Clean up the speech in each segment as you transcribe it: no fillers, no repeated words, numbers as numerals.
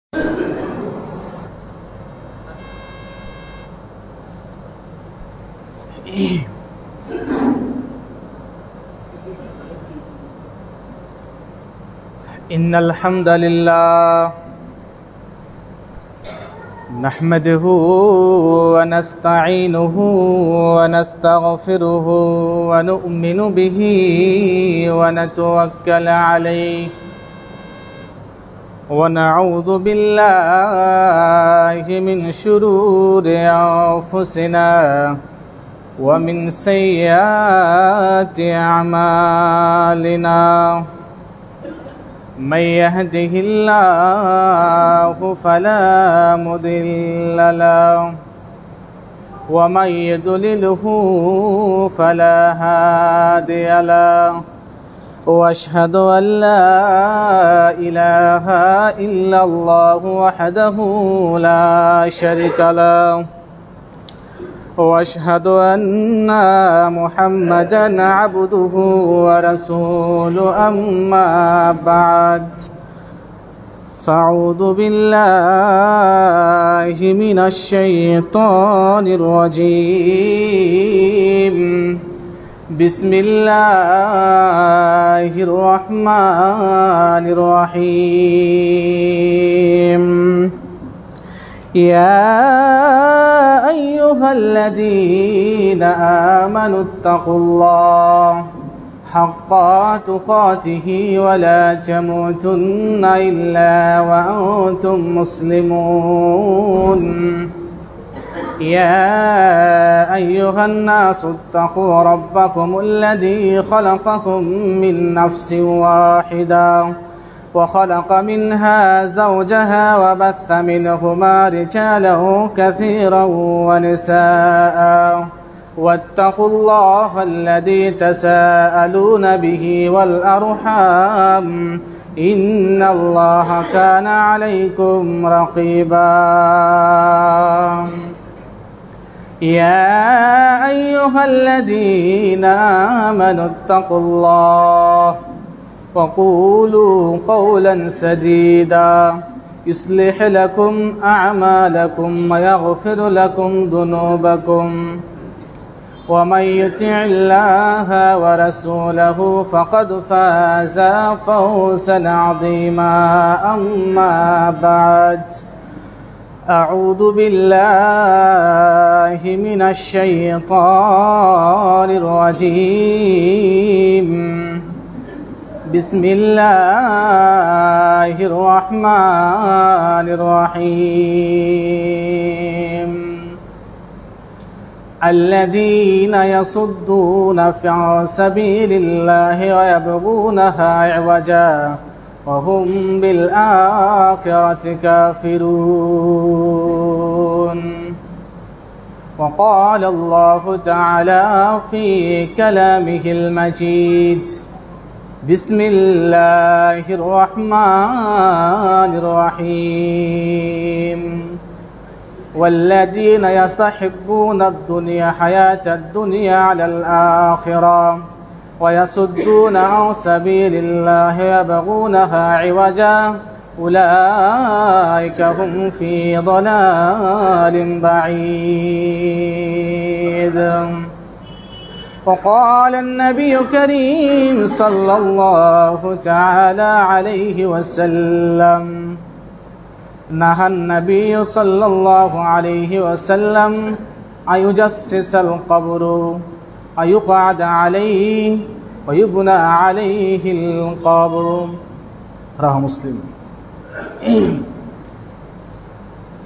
إن الحمد لله نحمده ونستعينه ونستغفره ونؤمن به ونتوكل عليه ونعوذ بالله من شرور أنفسنا ومن سيئات أعمالنا من يهده الله فلا مضل له ومن يضلله فلا هادي له واشهد ان لا اله الا الله وحده لا شريك له واشهد ان محمدا عبده ورسوله اما بعد فاعوذ بالله من الشيطان الرجيم بسم الله الرحمن الرحيم يا أيها الذين آمنوا اتقوا الله حق تقاته ولا تموتن إلا وأنتم مسلمون يا أيها الناس اتقوا ربكم الذي خلقكم من نفس واحدة وخلق منها زوجها وبث منهما رجالا كثيرا ونساء واتقوا الله الذي تساءلون به والأرحام إن الله كان عليكم رقيبا يا أيها الذين آمنوا اتقوا الله وقولوا قولا سديدا يصلح لكم أعمالكم ويغفر لكم ذنوبكم ومن يطع الله ورسوله فقد فاز فوزا عظيما أما بعد أعوذ بالله من الشيطان الرجيم بسم الله الرحمن الرحيم الذين يصدون عن سبيل الله ويبغونها عوجا وهم بالآخرة كافرون وقال الله تعالى في كلامه المجيد بسم الله الرحمن الرحيم والذين يستحبون الدنيا حياة الدنيا على الآخرة ويصدون عن سبيل الله يبغونها عوجا أولئك هم في ضلال بعيد وقال النبي الكريم صلى الله تعالى عليه وسلم نهى النبي صلى الله عليه وسلم أن يجسس القبر أن يقعد عليه ويبنى عليه القبر رواه مسلم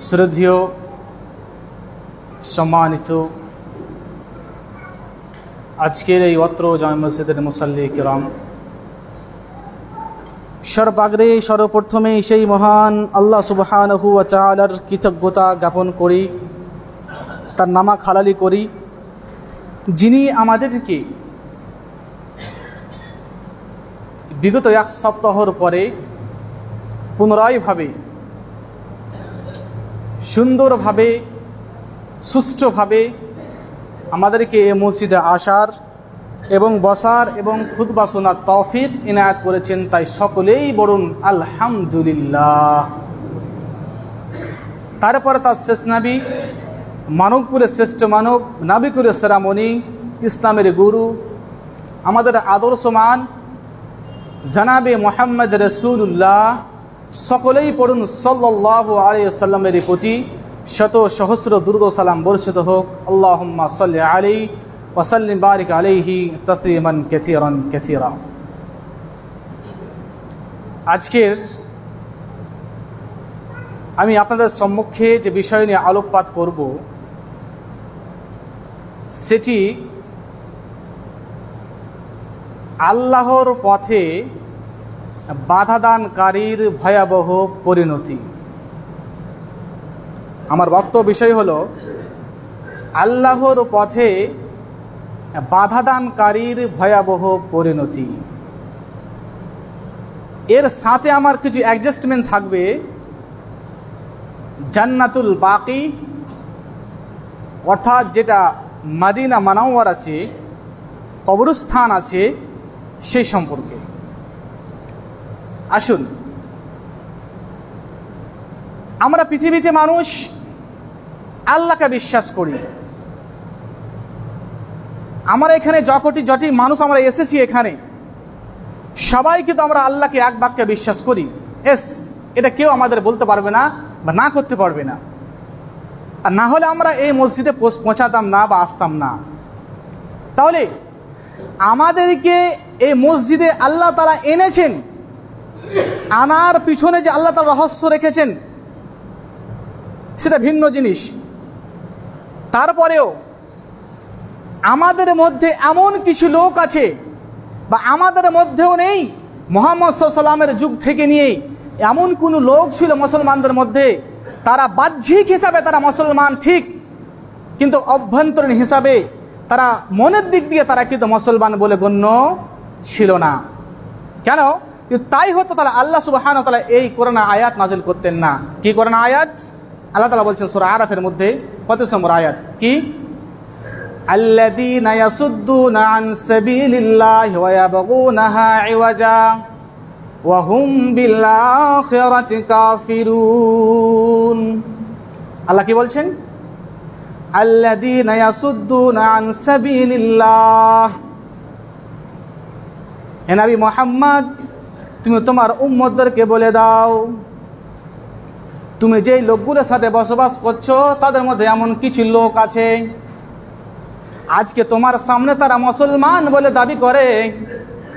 শ্রদ্ধেয় সম্মানিত আজকের এই অত্র জামে মসজিদের মুসাল্লি কিরাম, সর্বাগ্রে সর্বপ্রথমে সেই মহান আল্লাহ সুবহানাহু ওয়া তাআলার কৃতজ্ঞতা জ্ঞাপন করি, তার নামাক হালালি করি, যিনি আমাদেরকে বিগত এক সপ্তাহের পরে পুনরায়ভাবে সুন্দরভাবে সুষ্ঠুভাবে আমাদেরকে এই মসজিদে আসার এবং বসার এবং খুতবা শোনার তৌফিক ইনায়াত করেছেন, তাই সকলেই বলুন আলহামদুলিল্লাহ। তারপরে তার শেষ নবী, মানবকুলের শ্রেষ্ঠ মানব, নাবিকুলের সেরামণি, ইসলামের গুরু, আমাদের আদর্শমান জানাবে মুহাম্মদ রাসূলুল্লাহ। সকলেই পড়ুন সাল্লাল্লাহু আলাইহি ওয়াসাল্লামের প্রতি শত সহস্র দুরূদ ও সালাম বর্ষিত হোক। আল্লাহুম্মা সাল্লি আলাইহি ওয়া সাল্লিম বারিক আলাইহি তাসলিমান কাসীরান কাসীরা। আজকের আমি আপনাদের সম্মুখে যে বিষয় নিয়ে আলোকপাত করব সেটি আল্লাহর পথে বাধাদানকারীর ভয়াবহ পরিণতি। আমার বক্তব্য বিষয় হলো আল্লাহর পথে বাধাদানকারীর ভয়াবহ পরিণতি। এর সাথে আমার কিছু অ্যাডজাস্টমেন্ট থাকবে। জান্নাতুল বাকি অর্থাৎ যেটা মদিনা মুনাওয়ারা আছে, কবরস্থান আছে, সেই সম্পর্কে। আসুন, আমরা পৃথিবীতে মানুষ আল্লাহকে বিশ্বাস করি। আমরা এখানে যটি মানুষ আমরা এসেছি এখানে সবাই কিন্তু আমরা আল্লাহকে এক বাক্যে বিশ্বাস করি। এটা কেউ আমাদের বলতে পারবে না বা না করতে পারবে না। আর না হলে আমরা এই মসজিদে পৌঁছাতাম না বা আসতাম না। তাহলে আমাদেরকে এই মসজিদে আল্লাহ তাআলা এনেছেন, আনার পিছনে যে আল্লাহ তাআলা রহস্য রেখেছেন সেটা ভিন্ন জিনিস। তারপরেও আমাদের মধ্যে এমন কিছু লোক আছে বা আমাদের মধ্যেও নেই, মুহাম্মদ সাল্লাল্লাহু আলাইহি ওয়াসাল্লামের যুগ থেকে নিয়ে এমন কোনো লোক ছিল মুসলমানদের মধ্যে, তারা বাহ্যিক হিসাবে তারা মুসলমান ঠিক, কিন্তু অভ্যন্তরীণ হিসাবে তারা মনের দিক দিয়ে তারা কিন্তু মুসলমান বলে গণ্য ছিল না। কেন? তাই হতো তাহলে আল্লাহ সুবহানাহু ওয়া তাআলা এই কোরআন আয়াত নাজিল করতেন না। কি কোরআন আয়াত? আল্লাহ তাআলা বলছেন সূরা আরাফের মধ্যে, কত নম্বর আয়াত? কি? আল্লাযীনা ইয়াসুদ্দুনা আন সাবিলিল্লাহি ওয়া ইয়াবগুনাহা ইওয়াজা ওয়া হুম বিল আখিরাতি কাফিরুন। আল্লাহ কি বলছেন? আল্লাযীনা ইয়াসুদ্দুনা আন সাবিলিল্লাহ। হে নবী মুহাম্মদ, তুমি তোমার উম্মতদেরকে বলে দাও, তুমি যেই লোকগুলোর সাথে বসবাস করছো তাদের মধ্যে এমন কিছু লোক আছে আজকে তোমার সামনে তারা মুসলমান বলে দাবি করে,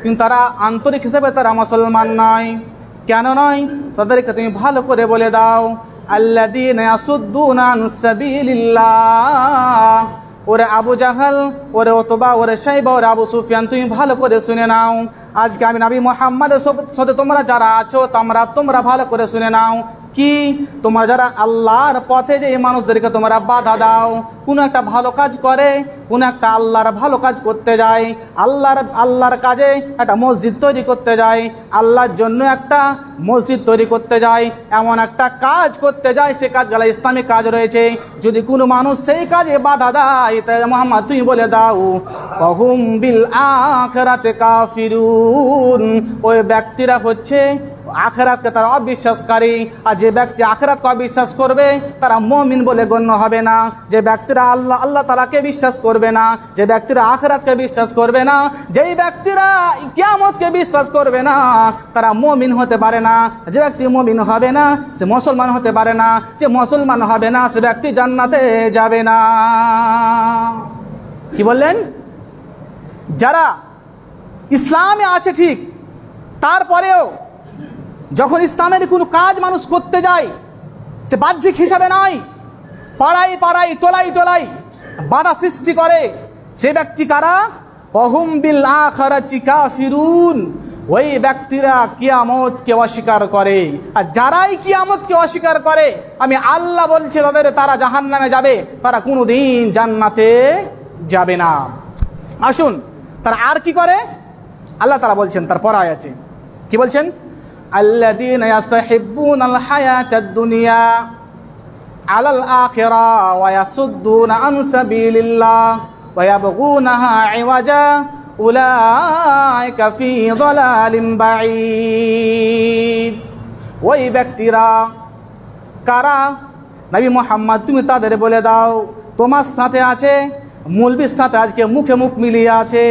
কিন্তু তারা আন্তরিক হিসেবে তারা মুসলমান নয়। কেন নয়? তাদেরকে তুমি ভালো করে বলে দাও, আল্লাযীনা ইয়াসুদ্দুনা আন সাবিলিল্লাহ। ওরে আবু জাহাল, ওরে ওতবা, ওরে শাইবা, ওরে আবু সুফিয়ান, তুমি ভালো করে শুনে নাও। আজকে আমি নবী মুহাম্মদের সাথে তোমরা যারা আছো তোমরা ভালো করে শুনে নাও। কি? তোমরা যারা আল্লাহর পথে যে এই মানুষদেরকে তোমরা বাধা দাও, কোন একটা ভালো কাজ করে, কোন একটা আল্লাহর ভালো কাজ করতে যায়, আল্লাহর কাজে একটা মসজিদ তৈরি করতে যায়, আল্লাহর জন্য একটা মসজিদ তৈরি করতে যায়, এমন একটা কাজ করতে যায়, সে কাজগুলো ইসলামিক কাজ রয়েছে। যদি কোনো মানুষ সেই কাজে বাধা দেয়, তাই মুহাম্মদ তুমি বলে দাও, ওয়াহুম বিল আখিরাতি কাফিরুন। ওই ব্যক্তিরা হচ্ছে আখিরাতকে তারা অবিশ্বাসকারী। আর যে ব্যক্তি আখিরাতকে অবিশ্বাস করবে তারা মুমিন বলে গণ্য হবে না। যে ব্যক্তিরা আল্লাহ তাআলাকে বিশ্বাস করবে না, যে ব্যক্তিরা আখিরাতকে বিশ্বাস করবে না, যেই ব্যক্তিরা কিয়ামতকে বিশ্বাস করবে না, তারা মুমিন হতে পারে না। যে ব্যক্তি মুমিন হবে না সে মুসলমান হতে পারে না। যে মুসলমান হবে না সে ব্যক্তি জান্নাতে যাবে না। কি বললেন? যারা ইসলামে আছে ঠিক, তারপরেও যখন ইসলামের কোনো কাজ মানুষ করতে যায় সে বাহ্যিক হিসাবে নয়, পাড়ায় পাড়ায় টোলাই টোলাই বাধা সৃষ্টি করে, সে ব্যক্তি কারা? ওয়াহুম বিল আখিরাতি কাফিরুন। ওই ব্যক্তিরা কিয়ামতকে অস্বীকার করে। আর যারাই কিয়ামতকে অস্বীকার করে, আমি আল্লাহ বলছি তারা জাহান্নামে যাবে, তারা কোনোদিন জান্নাতে যাবে না। আসুন, তারা আর কি করে? আল্লাহ তাআলা বলছেন তারপর আয়াতে, কি বলছেন? আল্লাযীনা ইয়াস্তাহিব্বুনাল হায়াতাদ দুনিয়া আলাল আখিরা ওয়া ইয়াসুদ্দুনা আন সাবিলিল্লাহ ওয়া ইয়াবগুনাহা ইওয়াজা উলাইকা ফি যালালিম বাঈদ। ওই ব্যক্তিরা কারা নবী মুহাম্মদ তুমি তাদের বলে দাও তোমার সাথে আছে মৌলবীর সাথে আজকে মুখে মুখ মিলিয়ে আছে,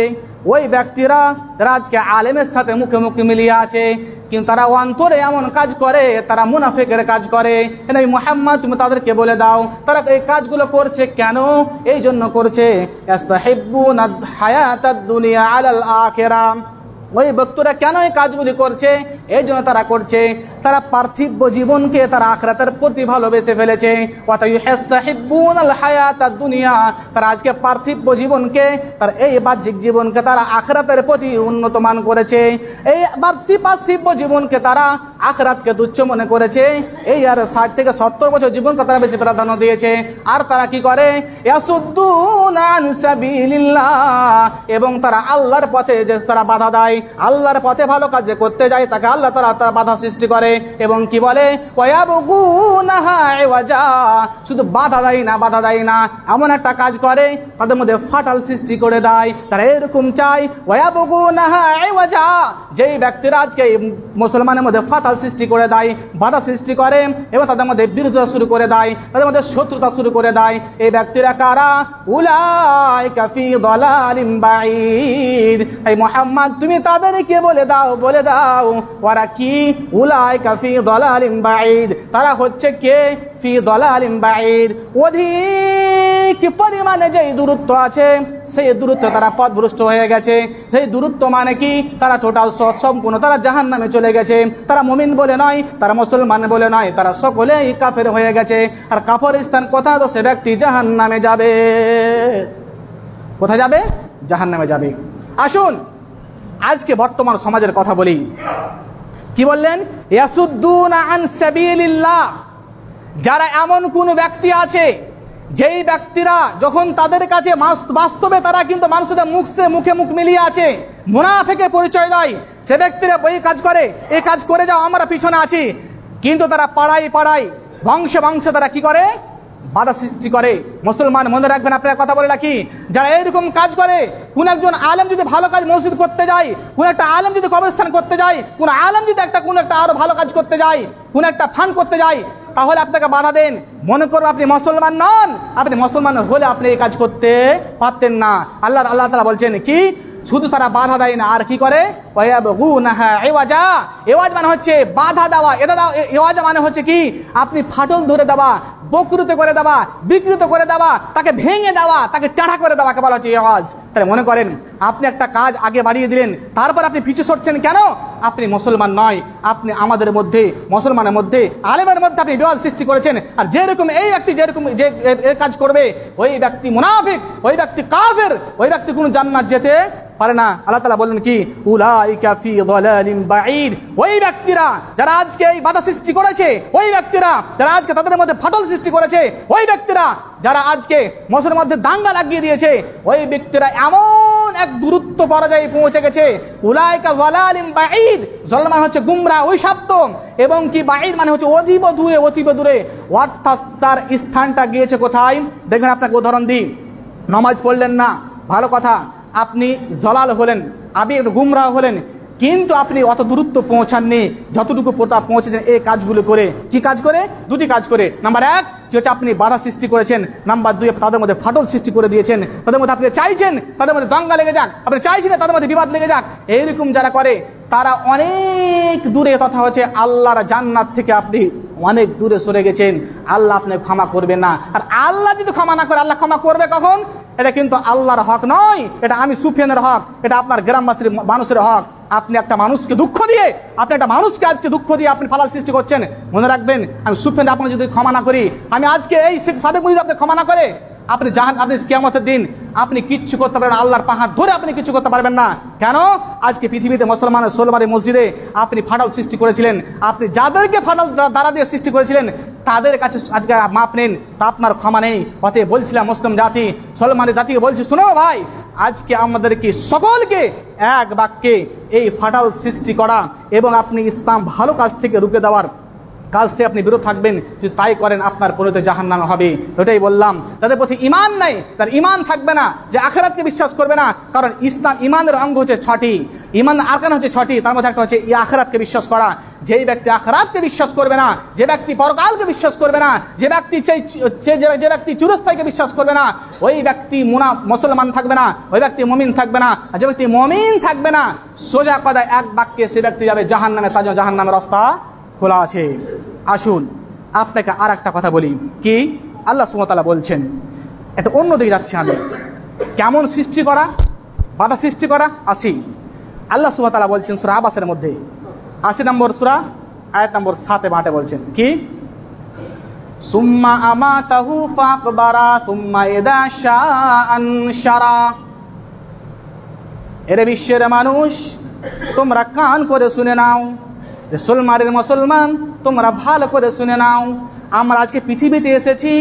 ওই ব্যক্তিরা যারা আজকে আলেমের সাথে মুখে মুখ মিলিয়ে আছে কিন্তু তারা অন্তরে এমন কাজ করে, তারা মুনাফিকের কাজ করে। নবী মুহাম্মদ তুমি তাদেরকে বলে দাও তারা এই কাজগুলো করছে কেন, এই জন্য করছে ইস্তাহিব্বুনা হায়াতাদ দুনিয়া আলাল আখিরাহ। ওই ব্যক্তিরা কেন এই কাজগুলি করছে, এই জন্য তারা করছে তারা পার্থিব জীবনকে তারা আখিরাতের প্রতি ভালোবেসে ফেলেছে। ওয়াতাইহিব্বুনাল হায়াতাদ দুনিয়া, তারা আজকে পার্থিব জীবনকে তার এই বাহ্যিক জীবনকে তারা আখিরাতের প্রতি উন্নত মান করেছে, এই পার্থিব জীবনকে তারা আখিরাতকে তুচ্ছ মনে করেছে। এই আর 60 থেকে 70 বছর জীবনকে তারা বেশি প্রাধান্য দিয়েছে। আর তারা কি করে, ইয়াসুদ্দুনা আন সাবিলিল্লাহ, এবং তারা আল্লাহর পথে যে তারা বাধা দেয়, আল্লাহর পথে ভালো কাজ যে করতে যায় তাকে আল্লাহ তাআলা বাধা সৃষ্টি করে। এবং কি বলে, ওয়ায়াবগুনাহা ইওয়াজা, শুধু বাধা দেয় না এমন একটা কাজ করে তাদের মধ্যে ফাটাল সৃষ্টি করে দেয়। তারা এরকম চায় ওয়ায়াবগুনাহা ইওয়াজা, যেই ব্যক্তিরা আজকে মুসলমানের মধ্যে ফাটাল সৃষ্টি করে দেয়, বাধা সৃষ্টি করে এবং তাদের মধ্যে বিরোধিতা শুরু করে দেয়, তাদের মধ্যে শত্রুতা শুরু করে দেয়, এই ব্যক্তিরা কারা, উলাইকা ফি দালালিম বাঈদ। এই মুহাম্মদ তুমি তাদেরকে বলে দাও ওরা কি, উলাইকা ফি দালালিম বাঈদ, তারা হচ্ছে কে, ফি দালালিম বাঈদ, অধিক পরিমাণে যে দূরত্ব আছে সেই দূরত্ব তারা পথভ্রষ্ট হয়ে গেছে। সেই দূরত্ব মানে কি, তারা টোটাল সম্পূর্ণ তারা জাহান্নামে চলে গেছে। তারা মুমিন বলে নয়, তারা মুসলমান বলে নয়, তারা সকলেই কাফের হয়ে গেছে। আর কাফের স্থান কোথায়, তো সে ব্যক্তি জাহান্নামে যাবে। কোথায় যাবে, জাহান্নামে যাবে। আসুন আজকে বর্তমান সমাজের কথা বলি। কি বললেন, ইয়াসুদ্দুনা আন সাবিলিল্লাহ, যারা এমন কোন ব্যক্তি আছে যেই ব্যক্তিরা যখন তাদের কাছে বাস্তবে তারা কিন্তু মানুষদের মুখে মুখ মিলিয়ে আছে, মুনাফিকের পরিচয় দেয়, সে ব্যক্তিরা এই কাজ করে, এই কাজ করে যাও আমরা পিছনে আছি, কিন্তু তারা পাড়ায় বংশে তারা কি করে, বাধা সৃষ্টি করে। মুসলমান মনে রাখবেন, আপনার কথা বলে রাখি, যারা এরকম কাজ করে, কোন একজন আলেম যদি ভালো কাজ মসজিদ করতে যায়, কোন একটা আলেম যদি কবরস্থান করতে যায়, কোন আলেম যদি কোন একটা আরো ভালো কাজ করতে যায়, কোন একটা ফান করতে যায়, তাহলে আপনাকে বাধা দেন। মনে করুন আপনি মুসলমান নন, আপনি মুসলমান হলে আপনি এই কাজ করতে পারতেন না। আল্লাহ তাআলা বলছেন কি, শুধু তারা বাধা দেয় না, আর কি করে, ওয়ায়াবগুনাহা ইওয়াজা, ইওয়াজ মানে হচ্ছে বাধা দেওয়া, ইওয়াজ মানে হচ্ছে কি, আপনি ফাটল ধরে দেওয়া, বক্রুত করে দেওয়া, বিকৃত করে দেওয়া, তাকে ভেঙে দেওয়া, তাকে টাড়া করে দেওয়াকে বলা হচ্ছে ইওয়াজ। তাহলে মনে করেন আপনি একটা কাজ আগে বাড়িয়ে দিলেন, তারপর আপনি পিছু সরছেন কেন, আপনি মুসলমান নয়, আপনি আমাদের মধ্যে মুসলমানের মধ্যে আলেমের মধ্যে আপনি বিবাদ সৃষ্টি করেছেন। আর যেরকম এই ব্যক্তি যেরকম যে কাজ করবে, ওই ব্যক্তি মুনাফিক, ওই ব্যক্তি কাফের, ওই ব্যক্তি কোনো জান্নাত যেতে পারে না। আল্লাহ তাআলা বললেন কি, উলাইকা ফি দালালিন বাঈদ, ওই ব্যক্তিরা যারা আজকে এই বাধা সৃষ্টি করেছে, ওই ব্যক্তিরা যারা আজকে তাদের মধ্যে ফাটল সৃষ্টি করেছে, ওই ব্যক্তিরা যারা আজকে মুসলমানদের মধ্যে দাঙ্গা লাগিয়ে দিয়েছে, ওই ব্যক্তিরা এমন এক দূরত্ব পর্যায়ে পৌঁছে গেছে। উলাইকা দালালিন বাঈদ, যালাল মানে হচ্ছে গুমরা, ওই শব্দ, এবং কি বাঈদ মানে হচ্ছে অতীব দূরে। অর্থাৎ তার স্থানটা গিয়েছে কোথায়, দেখবেন আপনাকে উদাহরণ দিই। নামাজ পড়লেন না, ভালো কথা, আপনি জলাল হলেন, আপনি গুমরাহ হলেন, কিন্তু আপনি অত দূরত্ব পৌঁছাননি যতটুকু পৌঁছেছেন এই কাজগুলো করে। কি কাজ করে, দুটি কাজ করে। নাম্বার 1 কি হচ্ছে, আপনি বাধা সৃষ্টি করেছেন। নাম্বার 2 তাদের মধ্যে ফাটল সৃষ্টি করে দিয়েছেন। তাদের মধ্যে আপনি চাইছেন তাদের মধ্যে দাঙ্গা লেগে যাক, আপনি চাইছেন তাদের মধ্যে বিবাদ লেগে যাক। এইরকম যারা করে তারা অনেক দূরে, তথা হচ্ছে আল্লাহর জান্নাত থেকে আপনি অনেক দূরে সরে গেছেন। আল্লাহ আপনি ক্ষমা করবেন না। আর আল্লাহ যদি ক্ষমা না করে, আল্লাহ ক্ষমা করবে কখন? এটা কিন্তু আল্লাহর হক নয়, এটা আমি সুফিয়ানের হক, এটা আপনার গ্রামবাসীর মানুষের হক। আপনি একটা মানুষকে দুঃখ দিয়ে, আপনি একটা মানুষকে আজকে দুঃখ দিয়ে আপনি ফালাল সৃষ্টি করছেন। মনে রাখবেন, আমি সুফিয়ান আপনাকে যদি ক্ষমা না করি, আমি আজকে এই সাদেক মুজিদ আপনি ক্ষমা না করে, আপনি কিয়ামতের দিন আপনি কিচ্ছু করতে পারবেন না, আল্লাহর পাহাড় ধরে আপনি কিছু করতে পারবেন না। কেন? আজকে পৃথিবীতে মুসলমানের 16 মসজিদে আপনি ফাটল সৃষ্টি করেছিলেন, আপনি যাদেরকে ফাটল দ্বারা দিয়ে সৃষ্টি করেছিলেন তাদের কাছে আজকে মাপ নেন, তা আপনার ক্ষমা নেই। অতএব বলছিলাম মুসলিম জাতি, মুসলমানের জাতিকে বলছি, শোনো ভাই, আজকে আমাদেরকে সকলকে এক বাক্যে এই ফাটল সৃষ্টি করা এবং আপনি ইসলাম ভালো কাজ থেকে রুখে দেওয়ার কাজ থেকে আপনি বিরত থাকবেন। যদি তাই করেন আপনার পরিণতি জাহান্নামে হবে। ওটাই বললাম, যাদের প্রতি ঈমান নাই তার ঈমান থাকবে না, যে আখিরাতকে বিশ্বাস করবে না। কারণ ইসলাম ঈমানের অঙ্গ হচ্ছে 6টি, ঈমান আরকান হচ্ছে 6টি, তার মধ্যে একটা হচ্ছে আখিরাতকে বিশ্বাস করা। যেই ব্যক্তি আখিরাতকে বিশ্বাস করবে না, যে ব্যক্তি পরকালকে বিশ্বাস করবে না, যে ব্যক্তি চিরস্থায়ীকে বিশ্বাস করবে না, ওই ব্যক্তি মুসলমান থাকবে না, ওই ব্যক্তি মুমিন থাকবে না। আর যে ব্যক্তি মুমিন থাকবে না, সোজা কথায় এক বাক্যে সে ব্যক্তি যাবে জাহান্নামে, তার জন্য জাহান্নামের রাস্তা খোলা আছে। আসুন আপনাকে আর একটা কথা বলি, কি আল্লাহ সুবহানাহু ওয়া তাআলা বলছেন, এটা অন্য দিকে যাচ্ছি আমি, কেমন সৃষ্টি করা, বাধা সৃষ্টি করা। আসি, আল্লাহ সুবহানাহু ওয়া তাআলা বলছেন সূরা আবাসের মধ্যে 80 নম্বর সূরা আয়াত নম্বর 7-8 বলছেন কি, সুম্মা আমাতাহু ফাকবারা সুম্মা ইদা শাআন শারা। এর বিশ্বের মানুষ তোমরা কান করে শুনে নাও, মুসলমান তোমরা ভালো করে শুনে নাও। আমরা আজকে পৃথিবীতে এসেছি,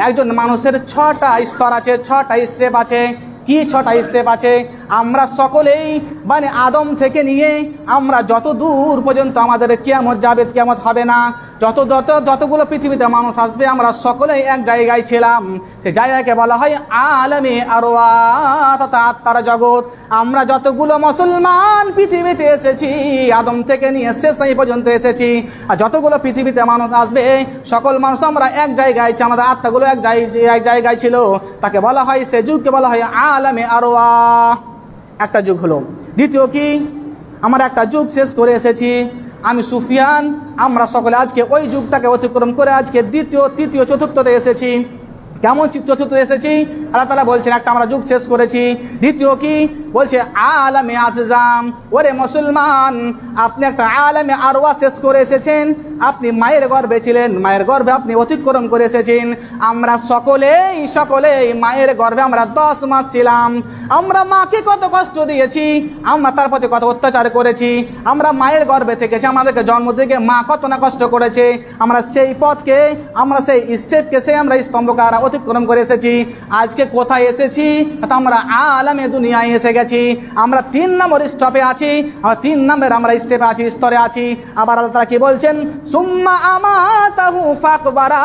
একজন মানুষের 6টা স্তর আছে, 6টা স্টেপ আছে। কি 6টা স্টেপ আছে? আমরা সকলেই মানে আদম থেকে নিয়ে আমরা যত দূর পর্যন্ত আমাদের কিয়ামত যাবে, কিয়ামত হবে না, যতগুলো পৃথিবীতে মানুষ আসবে, আমরা সকলেই এক জায়গায় ছিলাম। সে জায়গাকে বলা হয় আলামে আরওয়াহ, তথা আত্মার জগৎ। আমরা যতগুলো মুসলমান পৃথিবীতে এসেছি, আদম থেকে নিয়ে শেষ পর্যন্ত এসেছি, আর যতগুলো পৃথিবীতে মানুষ আসবে, সকল মানুষ আমরা এক জায়গায়, আমাদের আত্মাগুলো এক জায়গায় ছিল। তাকে বলা হয়, সে যুগকে বলা হয় আলামে আরওয়াহ। একটা যুগ হলো। দ্বিতীয় কি, আমরা একটা যুগ শেষ করে এসেছি, আমি সুফিয়ান, আমরা সকলে আজকে ওই যুগটাকে অতিক্রম করে আজকে দ্বিতীয়, তৃতীয়, চতুর্থতে এসেছি। কেমন চতুর্থ এসেছি? আল্লাহ তাআলা বলছেন একটা আমরা যুগ শেষ করেছি। দ্বিতীয় কি বলছে? আলামে আজজাম। ওরে মুসলমান, আপনি একটা আলামে আরওয়াহ শেষ করে এসেছেন। আপনি মায়ের গর্ভে ছিলেন, মায়ের গর্ভে আপনি অতিক্রম করে এসেছেন। আমরা সকলেই মায়ের গর্ভে আমরা 10 মাস ছিলাম। আমরা মাকে কত কষ্ট দিয়েছি, আমরা তার প্রতি কত অত্যাচার করেছি। আমরা মায়ের গর্ভে থেকেছি, আমাদেরকে জন্ম থেকে মা কত না কষ্ট করেছে। আমরা সেই পথকে, আমরা সেই স্টেপকে, সেই আমরা স্তম্ভকে অতিক্রম করে এসেছি। আজকে কোথায় এসেছি? আমরা আলামে দুনিয়ায় এসে গেছি। আমরা 3 নম্বর স্টপে আছি, 3 নম্বর আমরা স্টেপে আছি, স্তরে আছি। আবার আল্লাহ তাআলা কি বলছেন? সুম্মা আমাতাহু ফাকবারা।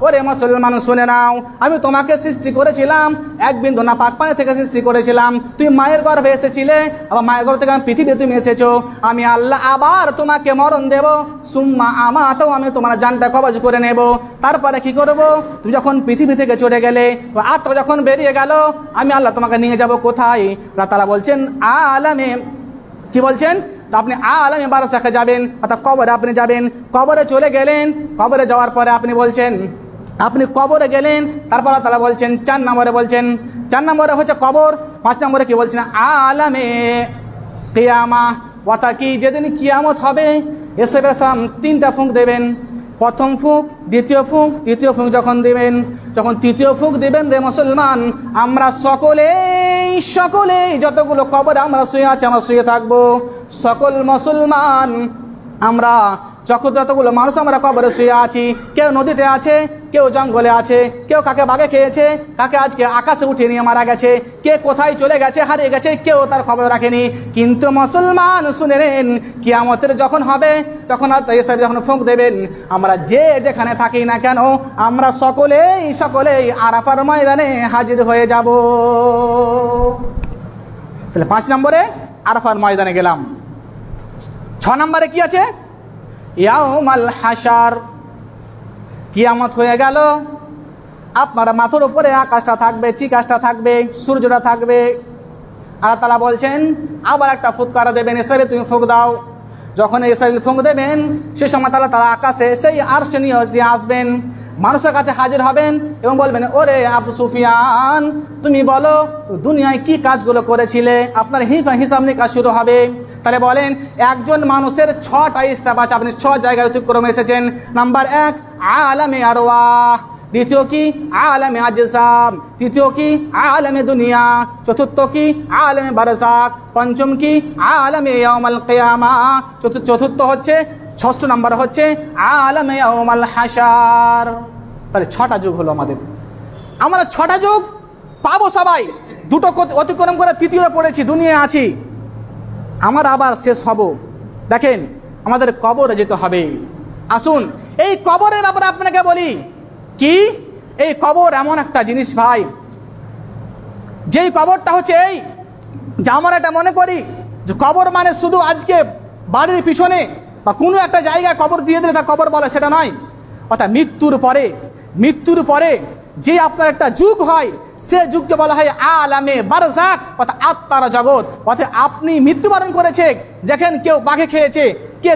ওরে মুসলমান শুনে নাও, আমি তোমাকে সৃষ্টি করেছিলাম এক বিন্দু না পাক পানি থেকে সৃষ্টি করেছিলাম। তুমি মায়ের গর্ভে এসেছিলে, আবার মায়ের গর্ভ থেকে পৃথিবীতে তুমি এসেছো। আমি আল্লাহ আবার তোমাকে মরণ দেব। সুম্মা আমাতাহু, আমি তোমার জানটা কবজ করে নেব। তারপরে কি করব? তুমি যখন পৃথিবী থেকে চলে গেলে, আত্মা যখন বেরিয়ে গেল, আমি আল্লাহ তোমাকে নিয়ে যাব কোথায়? আল্লাহ তাআলা বলছেন আলামে, কি বলছেন? আপনি আলামে বারজাখে যাবেন, অর্থাৎ কবরে আপনি যাবেন। কবরে চলে গেলেন, কবরে যাওয়ার পরে আপনি বলছেন, আপনি কবরে গেলেন। তারপর আল্লাহ তাআলা বলছেন 4 নম্বরে বলছেন, 4 নম্বরে হচ্ছে কবর। 5 নম্বরে কি বলছেন? আলামে কিয়ামা, অর্থাৎ কি যেদিন কিয়ামত হবে, এসে 3টা ফুঁক দেবেন। প্রথম ফুঁক, দ্বিতীয় ফুঁক, তৃতীয় ফুঁক যখন দিবেন, যখন তৃতীয় ফুঁক দিবেন রে মুসলমান, আমরা সকলেই যতগুলো কবরে আমরা শুয়ে আছি, আমরা শুয়ে থাকবো। সকল মুসলমান আমরা যতগুলো মানুষ আমরা কবরে শুয়ে আছি, কেউ নদীতে আছে, কেউ জঙ্গলে আছে, কেউ কাকে বাঘে খেয়েছে, কাকে আজকে আকাশে উঠিয়ে নিয়ে মারা গেছে, কে কোথায় চলে গেছে, হারিয়ে গেছে, কেউ তার খবর রাখেনি। কিন্তু মুসলমান শুনে নেন, কিয়ামতের যখন হবে, তখন যখন ফুঁক দেবেন, আমরা যে যেখানে থাকি না কেন, আমরা সকলেই আরাফার ময়দানে হাজির হয়ে যাব। তাহলে 5 নম্বরে আরাফার ময়দানে গেলাম। 6 নম্বরে কি আছে? ইয়াউমাল হাশার, কিয়ামত হয়ে গেল। আপনার মাথার উপরে আকাশটা থাকবে, চিকাশটা থাকবে, সূর্যটা থাকবে। আল্লাহ তাআলা বলছেন আবার একটা ফুৎকার দেবেন, ইসরাইল তুমি ফুঁক দাও। যখন ইসরাইল ফুঁক দেবেন, সে সময় আল্লাহ তাআলা আকাশে সেই আরশে নিয়ে আসবেন, মানুষের কাছে হাজির হবেন এবং বলবেন, ওরে আবু সুফিয়ান, তুমি বলো দুনিয়ায় কি কাজগুলো করেছিলে। আপনার হিসাব নিকাশ শুরু হবে। তাহলে বলেন, একজন মানুষের 6টা স্টেপ আছে, আপনি 6 জায়গায় অতিক্রম এসেছেন। নাম্বার 1 আলামে আরওয়াহ, দ্বিতীয় কি আলামে আজসাম, তৃতীয় কি আলামে দুনিয়া, চতুর্থ কি আলামে বারজাখ, পঞ্চম কি আলামে ইয়াউমাল কিয়ামা, চতুর্থ হচ্ছে, 6ষ্ঠ নাম্বার হচ্ছে আলামে ইয়াউমাল হাশার। তাহলে 6টা যুগ হলো আমাদের। আমরা 6টা যুগ পাবো সবাই। 2টো অতিক্রম করে তৃতীয় পড়েছি, দুনিয়ায় আছি। আমার আবার শেষ হব। দেখেন, আমাদের কবরে যেতে হবে। আসুন এই কবরের ব্যাপারে আপনাকে বলি, কি এই কবর এমন একটা জিনিস ভাই, যেই কবরটা হচ্ছে এই যে আমরা এটা মনে করি যে কবর মানে শুধু আজকে বাড়ির পিছনে বা কোনো একটা জায়গায় কবর দিয়ে দিলে তা কবর বলে, সেটা নয়। অর্থাৎ মৃত্যুর পরে যে আপনার একটা যুগ হয়, সে যুগকে বলা হয় আলামে বারজাখ, অর্থাৎ আত্মার জগৎ। অর্থাৎ আপনি মৃত্যুবরণ করেছে, দেখেন কেউ বাঘে খেয়েছে, কে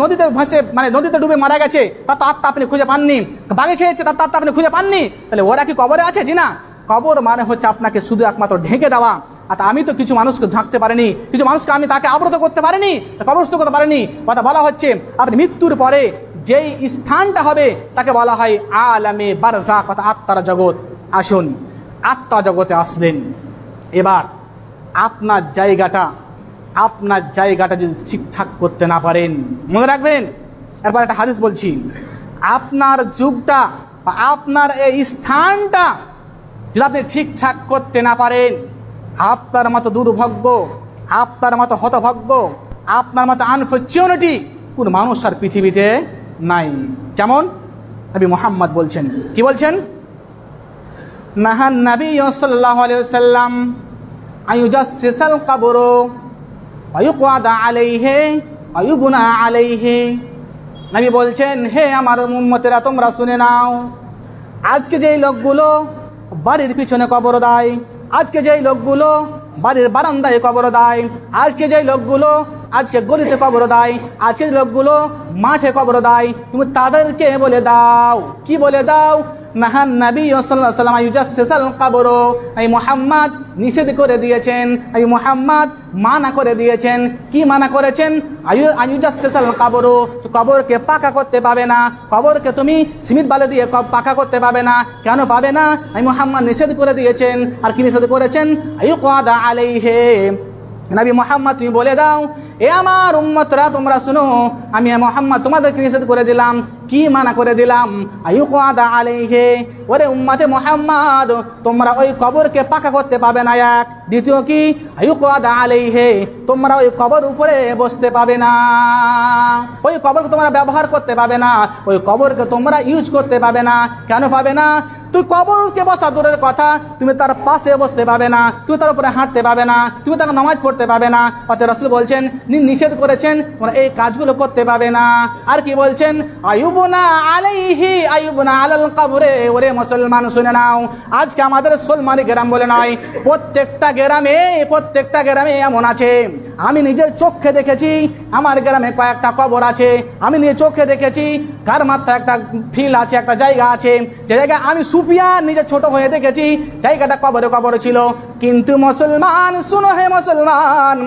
নদীতে ভাসে মানে নদীতে ডুবে মারা গেছে, তার তো আত্মা আপনি খুঁজে পাননি। বাঘে খেয়েছে, তার আত্মা আপনি খুঁজে পাননি, তাহলে ওরা কি কবরে আছে? জি না। কবর মানে হচ্ছে আপনাকে শুধু একমাত্র ঢেকে দেওয়া। আর আমি তো কিছু মানুষকে ঢাকতে পারিনি, কিছু মানুষকে আমি তাকে আবৃত করতে পারিনি, কবরস্থ করতে পারিনি। কথা বলা হচ্ছে আপনি মৃত্যুর পরে যেই স্থানটা হবে তাকে বলা হয় আলামে বারজাখ, অর্থাৎ আত্মার জগৎ। আসুন আত্মা জগতে আসলেন, এবার আপনার জায়গাটা যদি ঠিকঠাক করতে না পারেন, মনে রাখবেন, এরপর একটা হাদিস বলছি, আপনার যুগটা বা আপনার এই স্থানটা যদি আপনি ঠিকঠাক করতে না পারেন, আপনার মতো দুর্ভাগ্য, আপনার মতো হতভাগ্য, আপনার মতো আনফরচুনিটি কোন মানুষ আর পৃথিবীতে নাই। কেমন? নবী মুহাম্মদ বলছেন, কি বলছেন? নাহান নবী সাল্লাল্লাহু আলাইহি ওয়াসাল্লাম আয়ুজাসসিসাল কবর ওয়া ইউকআদা আলাইহি ওয়া ইউবনা আলাইহি। নবী বলছেন, হে আমার উম্মতেরা তোমরা শুনে নাও, আজকে যেই লোকগুলো বাড়ির পিছনে কবর দেয়, আজকে যেই লোকগুলো বাড়ির বারান্দায় কবর দেয়, আজকে যেই লোকগুলো আজকে গলিতে কবর দেয়, আজকে লোকগুলো মাঠে কবর দেয়, তুমি তাদেরকে বলে দাও, কি বলে দাও? নাহান নবী সাল্লাল্লাহু আলাইহি ওয়াসাল্লাম আয়ুজাসসিসাল কবর, এই মুহাম্মদ নিষেধ করে দিয়েছেন, এই মুহাম্মদ মানা করে দিয়েছেন। কি মানা করেছেন? আয়ুজাসসিসাল কবর, কবরকে পাকা করতে পাবে না, কবরকে তুমি সিমেন্ট বালি দিয়ে পাকা করতে পাবে না। কেন পাবে না? এই মুহাম্মদ নিষেধ করে দিয়েছেন। আর কি নিষেধ করেছেন? আয়ুকআদা আলাইহি, নবী মুহাম্মদ তুমি বলে দাও, এ আমার উম্মতরা তোমরা শুনো, আমি মুহাম্মদ তোমাদেরকে নিষেধ করে দিলাম। কি মানা করে দিলাম? আয়ুকআদা আলাইহি, ওরে উম্মতে মুহাম্মদ তোমরা ওই কবরকে পাকা করতে পাবে না, এক। দ্বিতীয় কি? আয়ুকআদা আলাইহি, তোমরা ওই কবর উপরে বসতে পাবে না, ওই কবরকে তোমরা ব্যবহার করতে পাবে না, ওই কবরকে তোমরা ইউজ করতে পাবে না। কেন পাবে না? তুই কবরকে বসা দূরের কথা, তুমি তার পাশে বসতে পাবে না, তুমি তার উপরে হাঁটতে পাবে না, তুমি তাকে নামাজ পড়তে পাবে না। অতএব রাসূল বলছেন, নিষেধ করেছেন, তোমরা এই কাজগুলো করতে পাবে না। আর কি বলছেন? আয়ুবনা আলাইহি আয়ুবনা আলাল কবরে। ওরে মুসলমান শুনে নাও, আজকে আমাদের সোলমারি গ্রাম বলে নয়, প্রত্যেকটা গ্রামে এমন আছে, আমি নিজের চোখে দেখেছি, আমার গ্রামে কয়েকটা কবর আছে, আমি নিজের চোখে দেখেছি। কার মাথায় একটা ফিল আছে, একটা জায়গা আছে, যে জায়গায় আমি সুফিয়ান নিজে ছোট হয়ে দেখেছি, জায়গাটা কবর ছিল। কিন্তু মুসলমান শুনো, হে মুসলমান,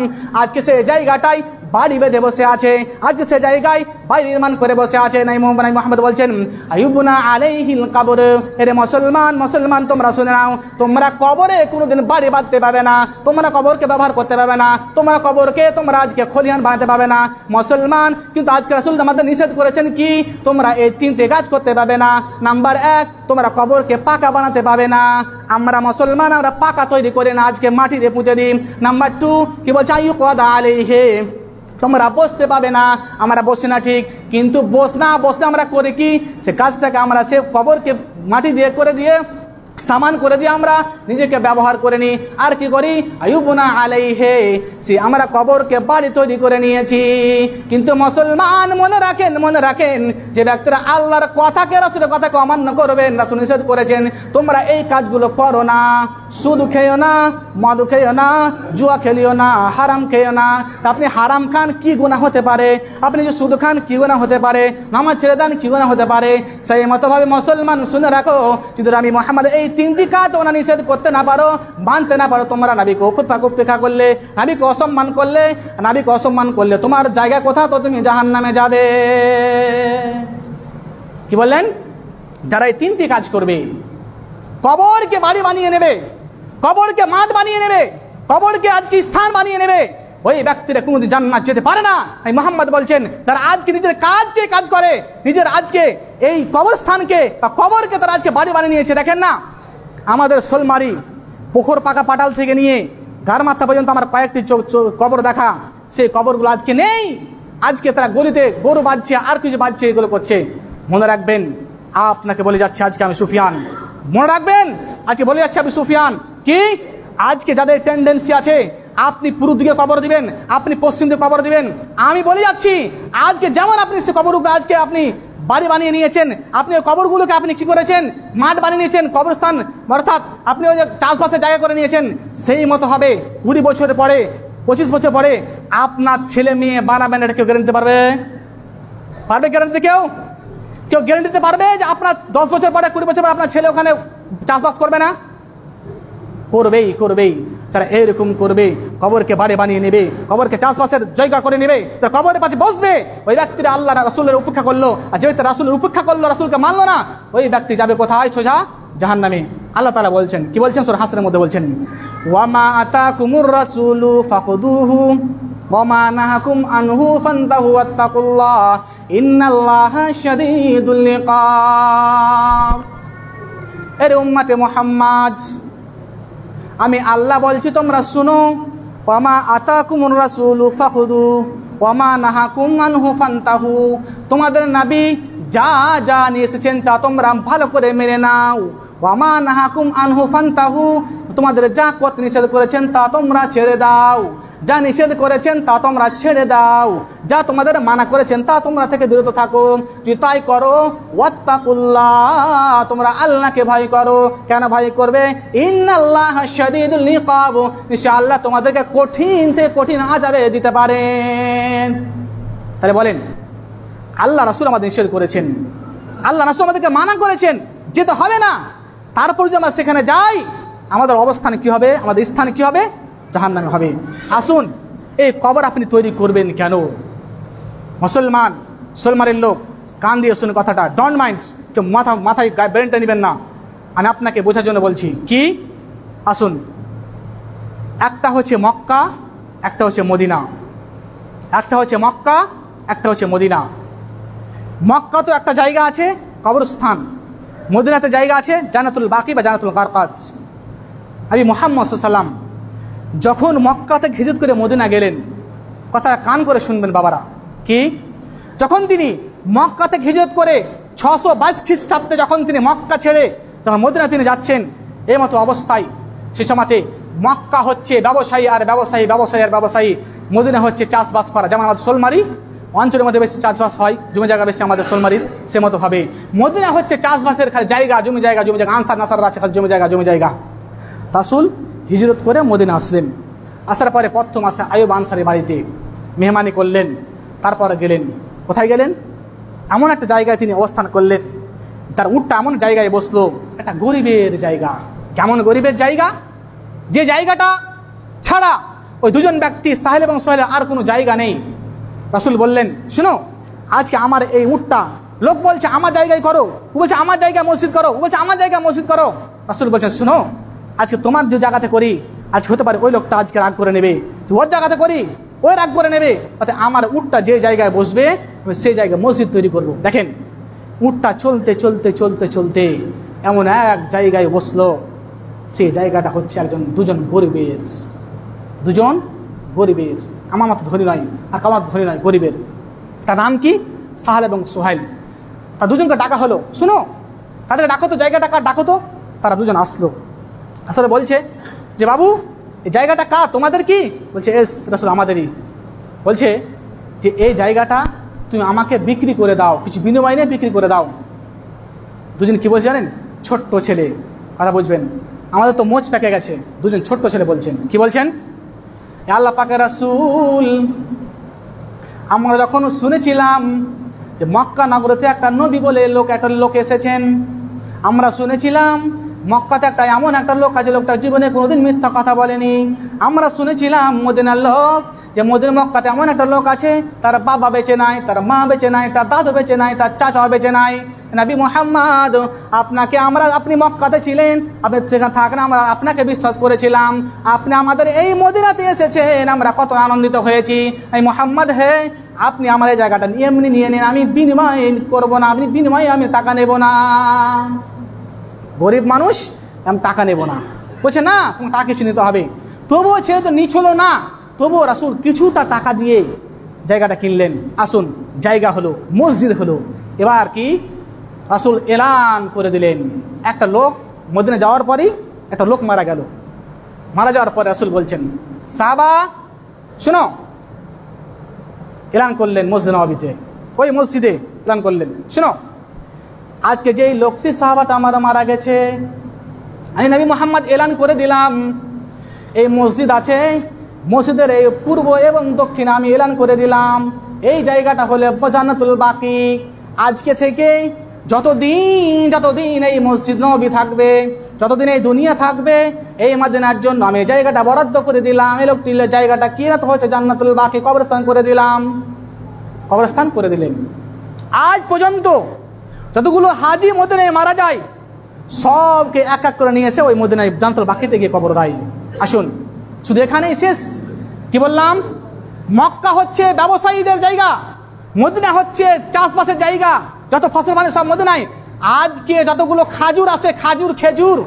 আজকে সেই জায়গাটাই বাড়ি বেঁধে বসে আছে, আজকে সে জায়গায় বাড়ি নির্মাণ করে বসে আছে। নাই মুহাম্মদ বলছেন, আয়ুবনা আলাইহিল কবর। এরে মুসলমান তোমরা শুনে নাও, তোমরা কবরে কোনোদিন বাড়ি বাঁধতে পাবে না, তোমরা কবরকে ব্যবহার করতে পাবে না, তোমরা কবরকে তোমরা আজকে খলিহান বানাতে পাবে না মুসলমান। কিন্তু আজকে রাসূল আমাদের নিষেধ করেছেন কি? তোমরা এই তিনটে কাজ করতে পাবে না। নাম্বার 1, তোমরা কবরকে পাকা বানাতে পাবে না। আমরা মুসলমান, আমরা পাকা তৈরি করে না, আজকে মাটি দিয়ে পুঁতে দিই। নাম্বার 2 কি বলছে? আয়ুকআদা আলাইহি, তোমরা বসতে পাবে না। আমরা বসি না ঠিক, কিন্তু বসলে আমরা করি কি? সে কাজটাকে আমরা সে কবরকে মাটি দিয়ে করে দিয়ে সামান করে দিয়ে আমরা নিজেকে ব্যবহার করে নিই। আর কি করি? আয়ুবনা আলাইহি, সে আমরা কবরকে বাড়ি তৈরি করে নিয়েছি। কিন্তু মুসলমান মনে রাখেন, যে ব্যক্তিরা আল্লাহর কথাকে, রাসূলের কথাকে অমান্য করবেন, রাসূল নিষেধ করেছেন তোমরা এই কাজগুলো করো না। সুদ খেও না, মদ খেও না, জুয়া খেলিও না, হারাম খেও না। আপনি হারাম খান, কি গুনাহ হতে পারে? আপনি যে সুদ খান, কি গুনাহ হতে পারে? নামাজ ছেড়ে দেন, কি গুনাহ হতে পারে? সেই মতভাবে মুসলমান শুনে রাখো, যদি আমি মুহাম্মদ এই তিনটি কাজ তোমরা নিষেধ করতে না পারো, মানতে না পারো, তোমরা নবীকে উপেক্ষা করলে, নবীকে অসম্মান করলে তোমার জায়গা কোথাও? তো তুমি জাহান্নামে যাবে। কি বললেন? যারা এই তিনটি কাজ করবে, কবরকে বাড়ি বানিয়ে নেবে, কবরকে মাঠ বানিয়ে নেবে, কবরকে আজকে স্থান বানিয়ে নেবে, ওই ব্যক্তিরা কোনোদিন জান্নাত যেতে পারে না। এই মুহাম্মদ বলছেন, যারা আজকে নিজের কাজ করে, নিজের আজকে এই কবরস্থানকে বা কবরকে তারা আজকে বাড়ি বানিয়ে নিয়েছে। দেখেন না, আমাদের সোলমারি পুকুর পাকা পাটাল থেকে নিয়ে গার মাথা পর্যন্ত আমার কয়েকটি কবর দেখা, সেই কবরগুলো আজকে নেই। আজকে তারা গলিতে গরু বাঁধছে, আর কিছু বাঁধছে, এগুলো করছে। মনে রাখবেন, আপনাকে বলে যাচ্ছে আজকে আমি সুফিয়ান, মনে রাখবেন আজকে বলে যাচ্ছে আমি সুফিয়ান। কি আজকে যাদের টেন্ডেন্সি আছে, আপনি পূর্ব দিকে কবর দিবেন, আপনি পশ্চিম দিকে কবর দিবেন, আমি বলে যাচ্ছি আজকে যেমন আপনি সে কবরগুলো আজকে আপনি বাড়ি বানিয়ে নিয়েছেন, আপনি ওই কবরগুলোকে আপনি কি করেছেন, মাঠ বানিয়ে নিয়েছেন, কবরস্থান, অর্থাৎ আপনি ওই যে চাষবাসের জায়গা করে নিয়েছেন। সেই মতো হবে 20 বছর পরে, 25 বছর পরে আপনার ছেলে মেয়ে বানাবেন, এটা কেউ গ্যারান্টি দিতে পারবে? পারবে গ্যারান্টি? কেউ গ্যারান্টি দিতে পারবে যে আপনার 10 বছর পরে, 20 বছর পরে আপনার ছেলে ওখানে চাষবাস করবে না? করবেই। যারা এরকম করবে, কবরকে বাড়ি বানিয়ে নেবে, কবরকে চাষবাসের জায়গা করে নেবে, যারা কবরের পাশে বসবে, ওই ব্যক্তিরা আল্লাহ রাসূলের উপেক্ষা করলো। আর যে ব্যক্তি রাসূলের উপেক্ষা করলো, রাসূলকে মানলো না, ওই ব্যক্তি যাবে কোথায়? সোজা জাহান্নামে। আল্লাহ তাআলা বলছেন, কি বলছেন? সূরা হাসরের মধ্যে বলছেন, ওয়ামা আতাকুমুর রাসূলু ফাখুদুহু ওয়ামা নাহাকুম আনহু ফান্তাহু ওয়াত্তাকুল্লাহ ইন্নাল্লাহা শাদীদুল ইকাব। এর উম্মতে মুহাম্মদ, আমি আল্লাহ বলছি তোমরা শুনো, ওয়ামা আতাকুমুর রাসূলু ফাখুদু ওয়ামা নাহাকুম আনহু ফান্তাহু, তোমাদের নবী যা যা নিয়ে এসেছেন তা তোমরা ভালো করে মেনে নাও। ওয়ামা নাহাকুম আনহু ফান্তাহু, তোমাদের যা করতে নিষেধ করেছেন তা তোমরা ছেড়ে দাও, যা নিষেধ করেছেন তা তোমরা ছেড়ে দাও, যা তোমাদের মানা করেছেন তা তোমরা থেকে বিরত থাকো। যদি তাই করো, ওয়াত্তাকুল্লাহ, তোমরা আল্লাহকে ভয় করো। কেন ভয় করবে? ইন্নাল্লাহা শাদীদুল ইকাব, নিশ্চয় আল্লাহ তোমাদেরকে কঠিন থেকে কঠিন আযাবে দিতে পারেন। তাহলে বলেন, আল্লাহ রাসূল আমাদের নিষেধ করেছেন, আল্লাহ রাসূল আমাদেরকে মানা করেছেন, যেতে হবে না। তারপর যদি আমরা সেখানে যাই, আমাদের অবস্থান কি হবে? আমাদের স্থান কি হবে? জাহান্নামে হবে। আসুন, এই কবর আপনি তৈরি করবেন কেন? মুসলমানের লোক, কান দিয়ে শুনে কথাটা, ডোন্ট মাইন্ড, কেউ মাথায় ব্রেনটা নেবেন না, আমি আপনাকে বোঝার জন্য বলছি। কি? আসুন, একটা হচ্ছে মক্কা, একটা হচ্ছে মদিনা। একটা হচ্ছে মক্কা, একটা হচ্ছে মদিনা। মক্কা তো একটা জায়গা আছে, কবরস্থান। মদিনাতে জায়গা আছে জান্নাতুল বাকি বা জান্নাতুল গারকাত। নবী মুহাম্মদ সাল্লাল্লাহু আলাইহি ওয়াসাল্লাম যখন মক্কা থেকে হিজরত করে মদিনা গেলেন, কথাটা কান করে শুনবেন বাবারা। কি? যখন তিনি মক্কা থেকে হিজরত করে 622 খ্রিস্টাব্দে যখন তিনি মক্কা ছেড়ে তখন মদিনা তিনি যাচ্ছেন, এই মতো অবস্থায় সে সময়তে মক্কা হচ্ছে ব্যবসায়ী আর ব্যবসায়ী, মদিনা হচ্ছে চাষবাস করা। যেমন আমাদের সোলমারি অঞ্চলের মধ্যে বেশি চাষবাস হয়, জমি জায়গা বেশি আমাদের সোলমারির, সে মতো ভাবে মদিনা হচ্ছে চাষবাসের খালি জায়গা, জমি জায়গা, আনসার নাসার আছে খালি জমি জায়গা। রাসূল হিজরত করে মদিনা আসলেন। আসার পরে প্রথম আসে আইয়ুব আনসারী বাড়িতে মেহমানি করলেন। তারপরে গেলেন, কোথায় গেলেন? এমন একটা জায়গায় তিনি অবস্থান করলেন, তার উটটা এমন জায়গায় বসলো, একটা গরিবের জায়গা। কেমন গরিবের জায়গা? যে জায়গাটা ছাড়া ওই দুজন ব্যক্তি সাহেল এবং সোহেল আর কোনো জায়গা নেই। রাসূল বললেন, শুনো, আজকে আমার এই উটটা, লোক বলছে আমার জায়গায় করো, ও বলছে আমার জায়গায় মসজিদ করো, ও বলছে আমার জায়গায় মসজিদ করো। রাসূল বলছেন, শুনো, আজকে তোমার যে জায়গাতে করি, আজকে হতে পারে ওই লোকটা আজকে রাগ করে নেবে, ওর জায়গাতে করি ওই রাগ করে নেবে, অর্থাৎ আমার উটটা যে জায়গায় বসবে সেই জায়গায় মসজিদ তৈরি করব। দেখেন, উটটা চলতে চলতে চলতে চলতে এমন এক জায়গায় বসলো, সেই জায়গাটা হচ্ছে দুজন গরিবের, আমার মতো ধনী নয় আর কামার ধনী নয়, গরিবের। তার নাম কি? সাহেল এবং সোহেল। তার দুজনকে ডাকা হলো, শুনো, তাদের ডাকো তো, জায়গাটা কার, ডাকো তো। তারা দুজন আসলো, আসলে বলছে যে বাবু, এই জায়গাটা কার, তোমাদের কি? বলছে এস রাসূল, আমাদেরই। বলছে যে এই জায়গাটা তুমি আমাকে বিক্রি করে দাও, কিছু বিনিময় নিয়ে বিক্রি করে দাও। দুজন কি বলছে জানেন? ছোট্ট ছেলে, কথা বুঝবেন, আমাদের তো মোচ পেকে গেছে। দুজন ছোট্ট ছেলে বলছেন, কি বলছেন? আল্লাহ পাকের রাসূল, আমরা যখন শুনেছিলাম যে মক্কা নগরীতে একটা নবী বলে একটা লোক এসেছেন, আমরা শুনেছিলাম মক্কাতে এমন একটা লোক আছে, লোকটা জীবনে কোনোদিন মিথ্যা কথা বলেনি। আমরা শুনেছিলাম মদিনার লোক, যে মক্কাতে এমন একটা লোক আছে, তার বাবা বেঁচে নাই, তার মা বেঁচে নাই, তার দাদু বেঁচে নাই, তার চাচা বেঁচে নাই। নবী মুহাম্মদ, আপনি মক্কাতে ছিলেন, আপনি সেখানে থাকেন, আমরা আপনাকে বিশ্বাস করেছিলাম, আপনি আমাদের এই মদিনাতে এসেছেন, আমরা কত আনন্দিত হয়েছি। এই মুহাম্মদ, হে, আপনি আমার এই জায়গাটা এমনি নিয়ে নিন, আমি বিনিময় করবো না, আপনি বিনিময়ে আমি টাকা নেব না। গরিব মানুষ, আমি টাকা নেব না। বলছে না, তোমার টাকা কিছু নিতে হবে। তবুও ছেলে তো নিচ্ছিল না, তবুও রাসূল কিছুটা টাকা দিয়ে জায়গাটা কিনলেন। আসুন, জায়গা হলো, মসজিদ হলো। এবার কি রাসূল এলান করে দিলেন। একটা লোক মদিনা যাওয়ার পরই একটা লোক মারা গেল। মারা যাওয়ার পরে রাসূল বলছেন, সাহাবা শোনো, এলান করলেন মসজিদ নববীতে, ওই মসজিদে এলান করলেন, শোনো, আজকে যেই লোকটি সাহাবাটা আমার মারা গেছে, আমি নবী মুহাম্মদ এলান করে দিলাম, এই মসজিদ আছে, মসজিদের এই পূর্ব এবং দক্ষিণে আমি এলান করে দিলাম, এই জায়গাটা হলো জান্নাতুল বাকি। আজকে থেকে যতদিন এই মসজিদ নববী থাকবে, যতদিন এই দুনিয়া থাকবে, এই মদিনার জন্য আমি এই জায়গাটা বরাদ্দ করে দিলাম। এই লোকটির জায়গাটা কি না তো হচ্ছে জান্নাতুল বাকি, কবরস্থান করে দিলাম, কবরস্থান করে দিলেন। আজ পর্যন্ত যতগুলো হাজি মদিনায় মারা যায় সবকে এক এক করে নিয়ে এসে ওই মদিনায় জান্নাতুল বাকিতে গিয়ে কবর দেয়। আসুন, শুধু এখানেই শেষ? কি বললাম? মক্কা হচ্ছে ব্যবসায়ীদের জায়গা, মদিনা হচ্ছে চাষবাসের জায়গা, যত ফসল মানে সব মদিনায়। আজকে যতগুলো খাজুর আছে, খেজুর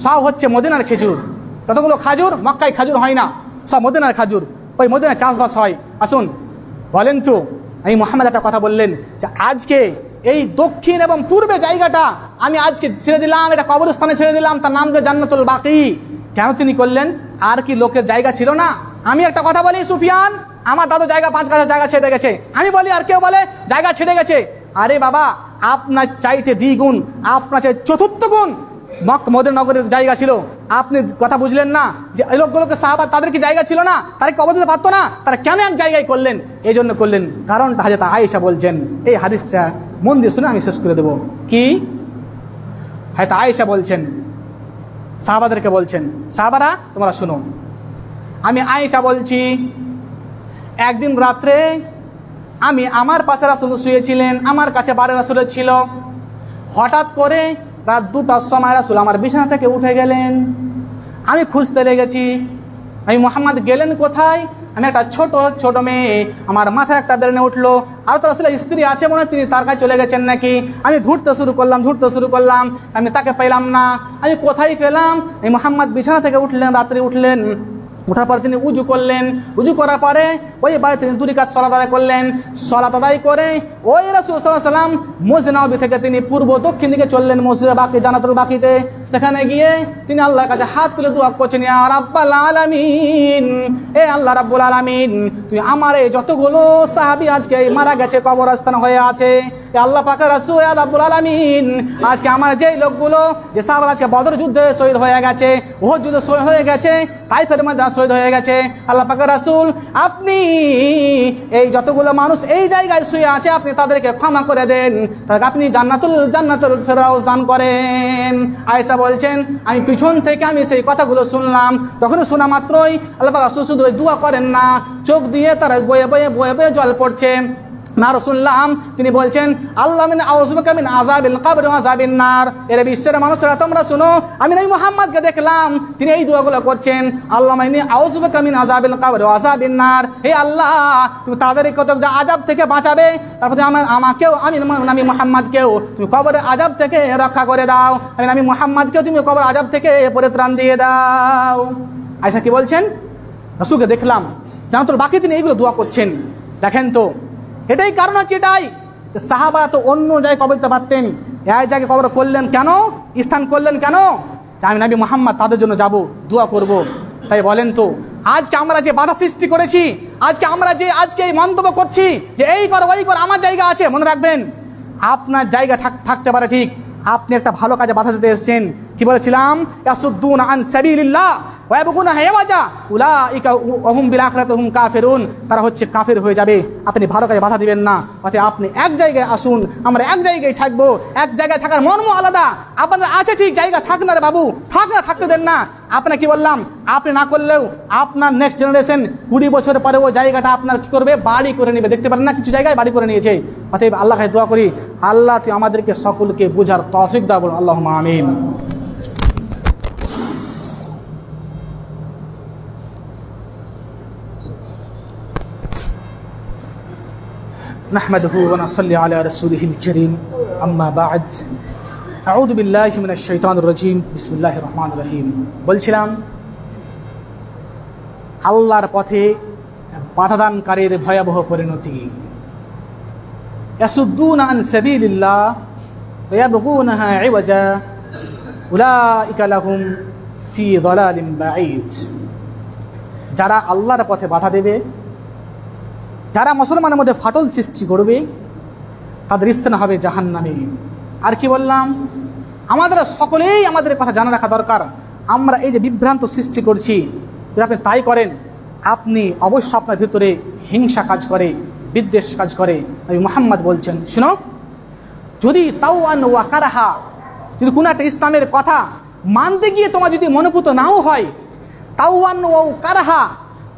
সব হচ্ছে মদিনার খেজুর। যতগুলো খাজুর, মক্কায় খাজুর হয় না, সব মদিনার খাজুর, ওই মদিনায় চাষবাস হয়। আসুন, বলেন তো, আমি মুহাম্মদ একটা কথা বললেন যে আজকে এই দক্ষিণ এবং পূর্বে জায়গাটা আমি আজকে ছেড়ে দিলাম, এটা কবরস্থানে ছেড়ে দিলাম, তার নাম দিয়ে জান্নাতুল বাকি। কেন তিনি করলেন? আর কি লোকের জায়গা ছিল না? আমি একটা কথা বলি, সুফিয়ান, আমার দাদু জায়গা 5 কাঠা জায়গা ছেড়ে গেছে, আমি বলি, আর কেউ বলে জায়গা ছেড়ে গেছে। আরে বাবা, আপনার চাইতে দ্বিগুণ, আপনার চাইতে চতুর্থ গুণ মদিনা নগরের জায়গা ছিল। আপনি কথা বুঝলেন না যে এই লোকগুলোকে সাহাবা, তাদের কি জায়গা ছিল না? তারা কবর দিতে পারতো না? তারা কেন এক জায়গায় করলেন? এই জন্য করলেন, কারণটা হযরত আয়েশা বলছেন। এই হাদিসটা মন দিয়ে শুনে আমি শেষ করে দেব। কি হযরত আয়েশা বলছেন, সাহাবাদেরকে বলছেন, সাহাবারা তোমরা শুনো, আমি আয়েশা বলছি, একদিন রাত্রে আমি আমার পাশে রাসূল শুয়েছিলেন, আমার কাছে বারে রাসূল ছিল। হঠাৎ করে রাত 2টার সময় রাসূল আমার বিছানা থেকে উঠে গেলেন। আমি খুঁজতে লেগেছি, আমি মুহাম্মদ গেলেন কোথায়? আমি একটা ছোট মেয়ে, আমার মাথায় একটা বেরেনে উঠলো, আর তো রাসূলের স্ত্রী আছে মনে হয়, তিনি তার কাছে চলে গেছেন নাকি। আমি ঢুঁড়তে শুরু করলাম, আমি তাকে পেলাম না। আমি কোথায় পেলাম? এই মুহাম্মদ বিছানা থেকে উঠলেন, রাত্রে উঠলেন, ওঠার পর তিনি উজু করলেন, উজু করার পরে ওই বাড়িতে তিনি 2 রাকাত সালাত আদায় করলেন। সালাত আদায় করে ওই রাসূল সাল্লাল্লাহু আলাইহি সাল্লাম মসজিদ নববী থেকে তিনি পূর্ব দক্ষিণ দিকে চললেন মসজিদে বাকি, জান্নাতুল বাকিতে। সেখানে গিয়ে তিনি আল্লাহর কাছে হাত তুলে দোয়া করছেন, ইয়া রাব্বাল আলামিন, এ আল্লাহ রাব্বুল আলামিন, তুমি আমার এই যতগুলো সাহাবী আজকে মারা গেছে, কবরস্থান হয়ে আছে, এ আল্লাহ পাকের রাসূল, ইয়া রাব্বুল আলামিন, আজকে আমার যেই লোকগুলো, যে সাহাবারা আজকে বদর যুদ্ধে শহীদ হয়ে গেছে, উহুদ যুদ্ধে শহীদ হয়ে গেছে, তাইফের ময়দানে শহীদ হয়ে গেছে, আল্লাহ পাকের রাসূল, আপনি এই যতগুলো মানুষ এই জায়গায় শুয়ে আছে, আপনি তাদেরকে ক্ষমা করে দেন, তাদেরকে আপনি জান্নাতুল ফেরদাউস দান করেন। আয়েশা বলছেন, আমি পিছন থেকে আমি সেই কথাগুলো শুনলাম। তখন শোনা মাত্রই আল্লাহ পাক রাসূল শুধু দোয়া করেন না, চোখ দিয়ে তারা বয়ে বয়ে জল পড়ছে। না শুনলাম তিনি বলছেন, আল্লাহ মিন আউযুবিকা মিন আযাবিল কবর ওয়া আযাবিন নার। এর বিশ্বের মানুষরা তোমরা শুনো, আমি নবী মুহাম্মদকে দেখলাম তিনি এই দোয়াগুলো করছেন, আল্লাহুম্মা ইন্নী আউযুবিকা মিন আযাবিল কবর ওয়া আযাবিন নার। হে আল্লাহ, তুমি তাদেরকে কত আযাব থেকে বাঁচাবে, তারপর আমাকেও, আমি নবী মুহাম্মদকেও তুমি কবরের আযাব থেকে রক্ষা করে দাও, আমি নবী মুহাম্মদকেও তুমি কবরের আযাব থেকে পরিত্রাণ দিয়ে দাও। আয়েশা কি বলছেন? রাসূলকে দেখলাম জান্নাতুল বাকি, তিনি এইগুলো দোয়া করছেন। দেখেন তো, এটাই কারণ হচ্ছে, এটাই সাহাবা তো অন্য জায়গায় কবর দিতে পারতেন, এই জায়গায় কবর করলেন কেন, স্থান করলেন কেন? আমি নবী মুহাম্মদ তাদের জন্য যাব, দোয়া করব। তাই বলেন তো, আজকে আমরা যে বাধা সৃষ্টি করেছি, আজকে আমরা যে এই মন্তব্য করছি যে এই কর ওই কর, আমার জায়গা আছে, মনে রাখবেন আপনার জায়গা থাকতে পারে ঠিক, আপনি একটা ভালো কাজে বাধা দিতে এসেছেন। কি বলেছিলাম? ইয়াসুদ্দুনা আন সাবিলিল্লাহ ওয়া ইয়াবগুনা হিওয়াজা উলাইকা ওহুম বিল আখিরাতি হুম কাফিরুন, তারা হচ্ছে কাফির হয়ে যাবে। আপনি ভালো কাজে বাধা দিবেন না, অতএব আপনি এক জায়গায় আসুন, আমরা এক জায়গায় থাকবো। এক জায়গায় থাকার মর্ম আলাদা। আপনাদের আছে ঠিক জায়গা, থাক না রে বাবু, থাক না, থাকতে দেন না। আপনার কি বললাম, আপনি না করলেও আপনার নেক্সট জেনারেশন 20 বছর পরে ওই জায়গাটা আপনার কি করবে, বাড়ি করে নেবে। দেখতে পারেন না, কিছু জায়গায় বাড়ি করে নিয়েছে। অতএব আল্লাহ কাছে দোয়া করি, আল্লাহ তুই আমাদেরকে সকলকে বুঝার তৌফিক দাও, বলুন আল্লাহুম্মা আমিন। نحمده ونصلي على رسوله الكريم أما بعد أعوذ بالله من الشيطان الرجيم بسم الله الرحمن الرحيم। বলছিলাম আল্লাহর পথে বাধাদানকারীর ভয়াবহ পরিণতি। ইয়াসুদ্দুনা আন সাবিলিল্লাহ ওয়া ইয়াবগুনাহা ইওয়াজা উলাইকা লাহুম ফি যালালিন বাঈদ। যারা আল্লাহর পথে বাধা দেবে, যারা মুসলমানের মধ্যে ফাটল সৃষ্টি করবে, তাদের স্থান হবে জাহান্নামে। আর কি বললাম, আমাদের সকলেই আমাদের কথা জানা রাখা দরকার। আমরা এই যে বিভ্রান্ত সৃষ্টি করছি, যদি আপনি তাই করেন, আপনি অবশ্য আপনার ভিতরে হিংসা কাজ করে, বিদ্বেষ কাজ করে। নবী মুহাম্মদ বলছেন, শুনো, যদি তাওয়ান ওয়া কারাহা, যদি কোনো একটা ইসলামের কথা মানতে গিয়ে তোমার যদি মনোভূত নাও হয়, তাওয়ান ওয়া কারাহা,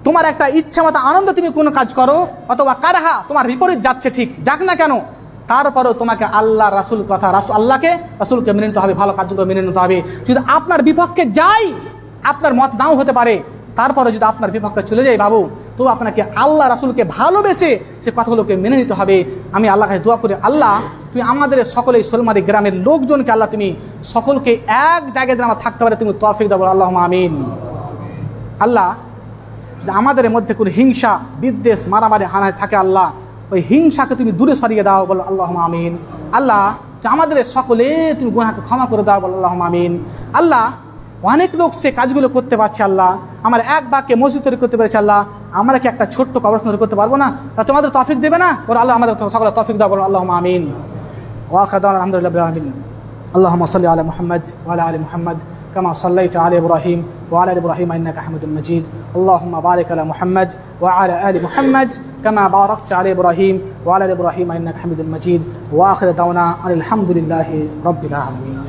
তোমার একটা ইচ্ছা মতো আনন্দ তুমি কোনো কাজ করো, অথবা কারাহা তোমার বিপরীত যাচ্ছে, ঠিক যাক না কেন, তারপরেও তোমাকে আল্লাহ রাসূল কথা, আল্লাহকে রাসূলকে মেনে নিতে হবে, ভালো কাজগুলো মেনে নিতে হবে। যদি আপনার বিপক্ষে যাই, আপনার মত নাও হতে পারে, তারপরে যদি আপনার বিপক্ষে চলে যায় বাবু, তো আপনাকে আল্লাহ রাসূলকে ভালোবেসে সে কথাগুলোকে মেনে নিতে হবে। আমি আল্লাহর কাছে দোয়া করি, আল্লাহ তুমি আমাদের সকলেই সোলমারি গ্রামের লোকজনকে, আল্লাহ তুমি সকলকে এক জায়গায় যেন আমরা থাকতে পারে তুমি তৌফিক দাও, আল্লাহুম্মা আমিন। আল্লাহ যদি আমাদের মধ্যে কোনো হিংসা, বিদ্বেষ, মারামারি, হানাহানি থাকে, আল্লাহ ওই হিংসাকে তুমি দূরে সরিয়ে দাও, বলো আল্লাহুম্মা আমিন। আল্লাহ আমাদের সকলে তুমি গুনাহকে ক্ষমা করে দাও, বলো আল্লাহুম্মা আমিন। আল্লাহ অনেক লোক সে কাজগুলো করতে পারছে, আল্লাহ আমার এক বাক্যে মসজিদ তৈরি করতে পেরেছে, আল্লাহ আমরা কি একটা ছোট্ট কবরস্থান তৈরি করতে পারবো না? তা তোমাদের তৌফিক দেবে না? বলো আল্লাহ আমাদের সকলে তৌফিক দাও, বলো আল্লাহুম্মা আমিন। ওয়া আখিরু দাওয়ানা আলহামদুলিল্লাহি রাব্বিল আলামিন। আল্লাহুম্মা সাল্লি আলা মুহাম্মদ ওয়া আলা আলি মুহাম্মদ كما صليت على إبراهيم وعلى آل إبراهيم إنك حميد مجيد. اللهم بارك على محمد وعلى آل محمد كما باركت على إبراهيم وعلى آل إبراهيم إنك حميد مجيد. وآخر دعوانا الحمد لله رب العالمين.